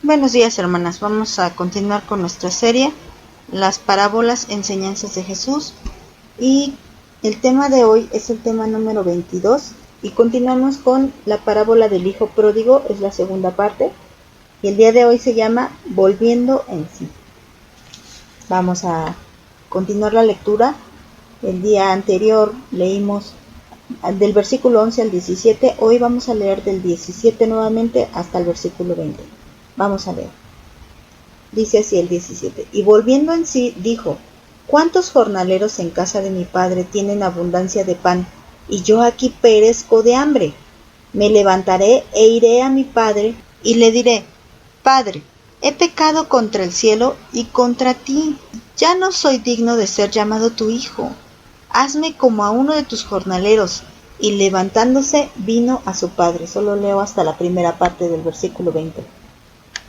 Buenos días, hermanas. Vamos a continuar con nuestra serie, las parábolas, enseñanzas de Jesús. Y el tema de hoy es el tema número 22. Y continuamos con la parábola del hijo pródigo, es la segunda parte. Y el día de hoy se llama Volviendo en sí. Vamos a continuar la lectura. El día anterior leímos del versículo 11 al 17. Hoy vamos a leer del 17 nuevamente hasta el versículo 20. Vamos a leer. Dice así el 17. Y volviendo en sí, dijo: ¿Cuántos jornaleros en casa de mi padre tienen abundancia de pan, y yo aquí perezco de hambre? Me levantaré e iré a mi padre, y le diré: Padre, he pecado contra el cielo y contra ti. Ya no soy digno de ser llamado tu hijo. Hazme como a uno de tus jornaleros. Y levantándose, vino a su padre. Solo leo hasta la primera parte del versículo 20.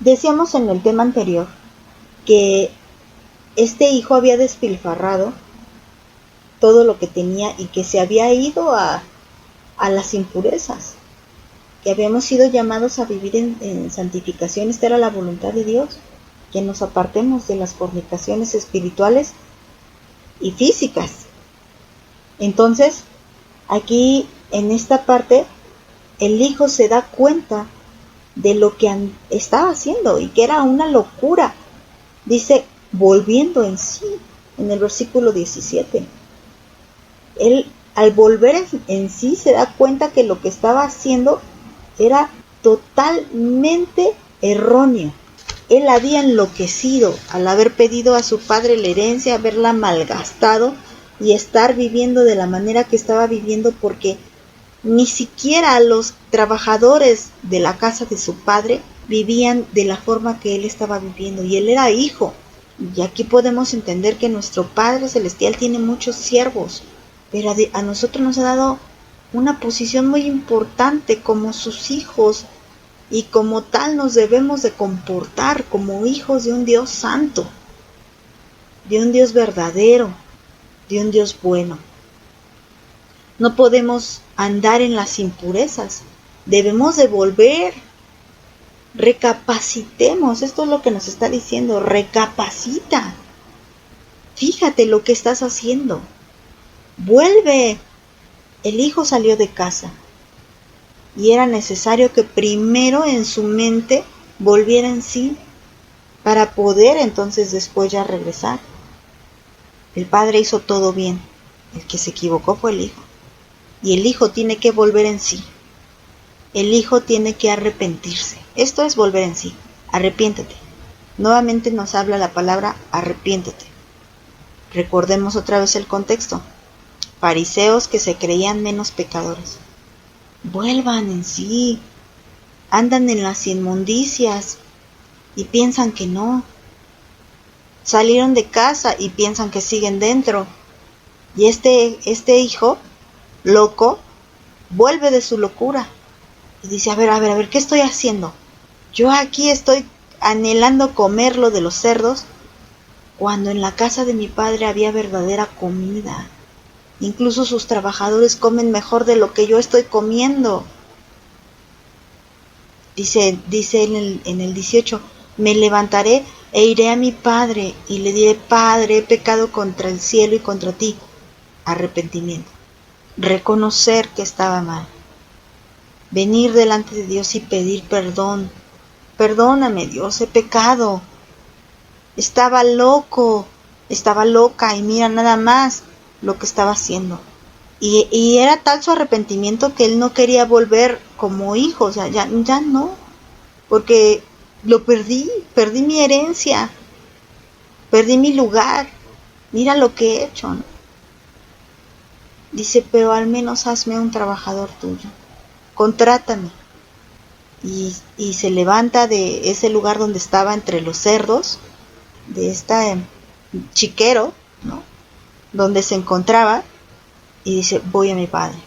Decíamos en el tema anterior que este hijo había despilfarrado todo lo que tenía y que se había ido a las impurezas, que habíamos sido llamados a vivir en santificación. Esta era la voluntad de Dios, que nos apartemos de las fornicaciones espirituales y físicas. Entonces, aquí en esta parte, el hijo se da cuenta de lo que estaba haciendo y que era una locura. Dice, volviendo en sí, en el versículo 17. Él, al volver en sí, se da cuenta que lo que estaba haciendo era totalmente erróneo. Él había enloquecido al haber pedido a su padre la herencia, haberla malgastado y estar viviendo de la manera que estaba viviendo, porque ni siquiera los trabajadores de la casa de su padre vivían de la forma que él estaba viviendo, y él era hijo. Y aquí podemos entender que nuestro Padre Celestial tiene muchos siervos, pero a nosotros nos ha dado una posición muy importante como sus hijos, y como tal nos debemos de comportar como hijos de un Dios santo, de un Dios verdadero, de un Dios bueno. No podemos andar en las impurezas, debemos de volver. Recapacitemos, esto es lo que nos está diciendo, recapacita. Fíjate lo que estás haciendo. Vuelve. El hijo salió de casa y era necesario que primero en su mente volviera en sí para poder entonces después ya regresar. El padre hizo todo bien, el que se equivocó fue el hijo, y el hijo tiene que volver en sí. El hijo tiene que arrepentirse. Esto es volver en sí. Arrepiéntete. Nuevamente nos habla la palabra arrepiéntete. Recordemos otra vez el contexto. Fariseos que se creían menos pecadores. Vuelvan en sí. Andan en las inmundicias y piensan que no. Salieron de casa y piensan que siguen dentro. Y este hijo loco vuelve de su locura y dice, a ver, ¿qué estoy haciendo? Yo aquí estoy anhelando comer lo de los cerdos, cuando en la casa de mi padre había verdadera comida. Incluso sus trabajadores comen mejor de lo que yo estoy comiendo. Dice en el 18, me levantaré e iré a mi padre y le diré, Padre, he pecado contra el cielo y contra ti. Arrepentimiento. Reconocer que estaba mal. Venir delante de Dios y pedir perdón. Perdóname, Dios, he pecado. Estaba loco, estaba loca, y mira nada más lo que estaba haciendo. Y era tal su arrepentimiento que él no quería volver como hijo, o sea, ya no, porque lo perdí mi herencia, perdí mi lugar, mira lo que he hecho, ¿no? Dice, pero al menos hazme un trabajador tuyo, contrátame. Y se levanta de ese lugar donde estaba entre los cerdos, de esta chiquero, ¿no?, donde se encontraba, y dice, voy a mi padre.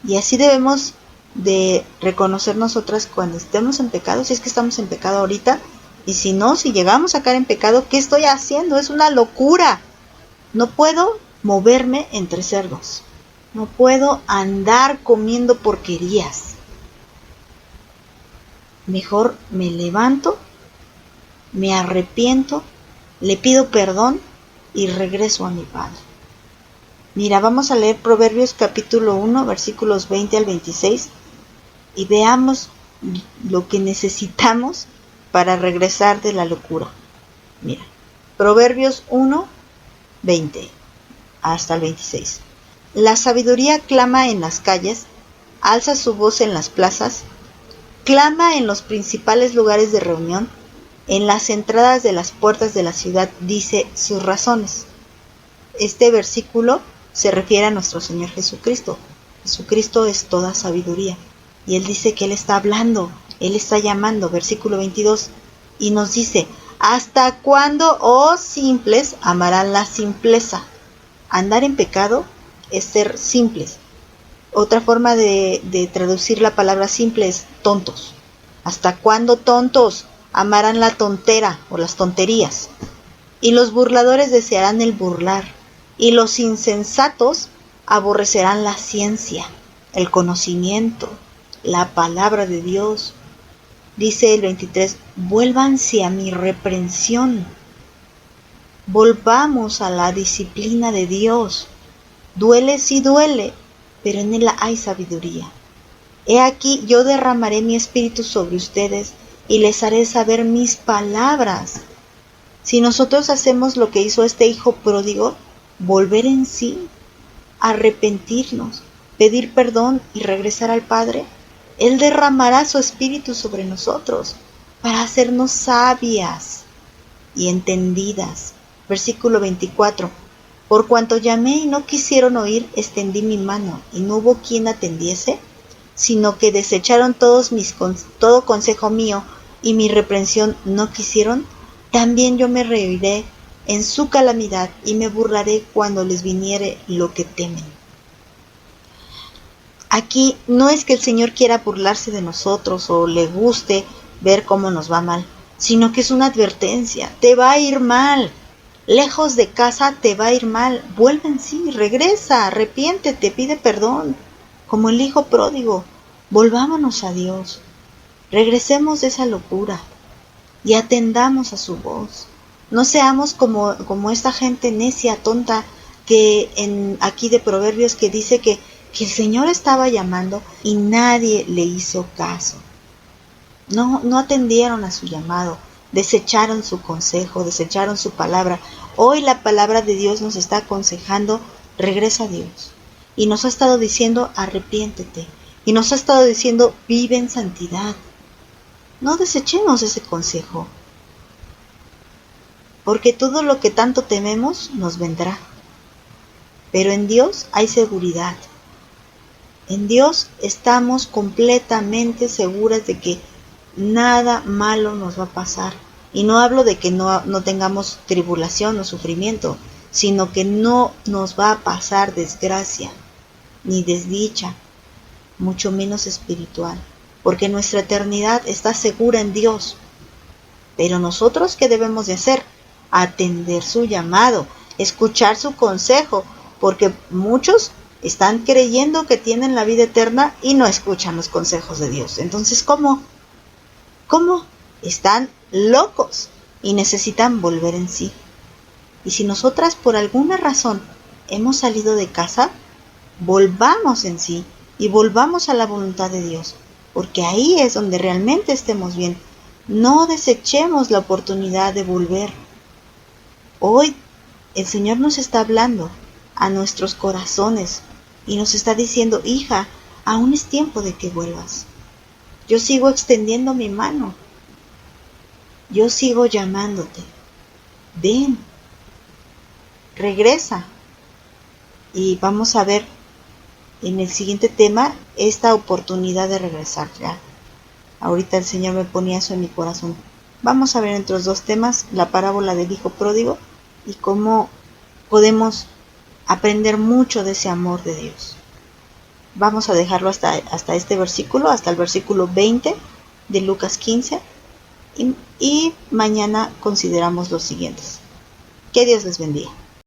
Y así debemos de reconocer nosotras cuando estemos en pecado, si es que estamos en pecado ahorita, y si no, si llegamos a caer en pecado, ¿qué estoy haciendo? Es una locura. No puedo moverme entre cerdos, no puedo andar comiendo porquerías. Mejor me levanto me arrepiento, le pido perdón y regreso a mi Padre. Mira, vamos a leer Proverbios capítulo 1, versículos 20 al 26 y veamos lo que necesitamos para regresar de la locura. Mira, Proverbios 1, 20 hasta el 26. La sabiduría clama en las calles, alza su voz en las plazas, clama en los principales lugares de reunión, en las entradas de las puertas de la ciudad, dice sus razones. Este versículo se refiere a nuestro Señor Jesucristo. Jesucristo es toda sabiduría. Y Él dice que Él está hablando, Él está llamando, versículo 22, y nos dice, ¿hasta cuándo, oh simples, amarán la simpleza? Andar en pecado es ser simples. Otra forma de traducir la palabra simple es tontos. ¿Hasta cuándo, tontos, amarán la tontera o las tonterías? Y los burladores desearán el burlar, y los insensatos aborrecerán la ciencia, el conocimiento, la palabra de Dios. Dice el 23, vuélvanse a mi reprensión, volvamos a la disciplina de Dios. Duele, sí duele, pero en él hay sabiduría. He aquí, yo derramaré mi espíritu sobre ustedes y les haré saber mis palabras. Si nosotros hacemos lo que hizo este hijo pródigo, volver en sí, arrepentirnos, pedir perdón y regresar al Padre, Él derramará su espíritu sobre nosotros para hacernos sabias y entendidas. Versículo 24. Por cuanto llamé y no quisieron oír, extendí mi mano, y no hubo quien atendiese, sino que desecharon todo consejo mío, y mi reprensión no quisieron, también yo me reiré en su calamidad, y me burlaré cuando les viniere lo que temen. Aquí no es que el Señor quiera burlarse de nosotros o le guste ver cómo nos va mal, sino que es una advertencia. Te va a ir mal. Lejos de casa te va a ir mal. Vuelve en sí, regresa, arrepiéntete, pide perdón. Como el hijo pródigo, volvámonos a Dios. Regresemos de esa locura y atendamos a su voz. No seamos como esta gente necia, tonta, que aquí de Proverbios que dice que el Señor estaba llamando y nadie le hizo caso. No atendieron a su llamado, desecharon su consejo, desecharon su palabra. Hoy la palabra de Dios nos está aconsejando, regresa a Dios. Y nos ha estado diciendo, arrepiéntete. Y nos ha estado diciendo, vive en santidad. No desechemos ese consejo, porque todo lo que tanto tememos nos vendrá. Pero en Dios hay seguridad. En Dios estamos completamente seguras de que nada malo nos va a pasar. Y no hablo de que no tengamos tribulación o sufrimiento, sino que no nos va a pasar desgracia, ni desdicha, mucho menos espiritual, porque nuestra eternidad está segura en Dios. Pero nosotros, ¿qué debemos de hacer? Atender su llamado, escuchar su consejo, porque muchos están creyendo que tienen la vida eterna y no escuchan los consejos de Dios. Entonces, ¿cómo? Están locos y necesitan volver en sí. Y si nosotras por alguna razón hemos salido de casa, volvamos en sí y volvamos a la voluntad de Dios, porque ahí es donde realmente estemos bien. No desechemos la oportunidad de volver. Hoy el Señor nos está hablando a nuestros corazones y nos está diciendo, hija, aún es tiempo de que vuelvas. Yo sigo extendiendo mi mano. Yo sigo llamándote. Ven, regresa. Y vamos a ver en el siguiente tema esta oportunidad de regresar ya. Ahorita el Señor me ponía eso en mi corazón. Vamos a ver entre los dos temas la parábola del hijo pródigo y cómo podemos aprender mucho de ese amor de Dios. Vamos a dejarlo hasta este versículo, hasta el versículo 20 de Lucas 15 y mañana consideramos los siguientes. Que Dios les bendiga.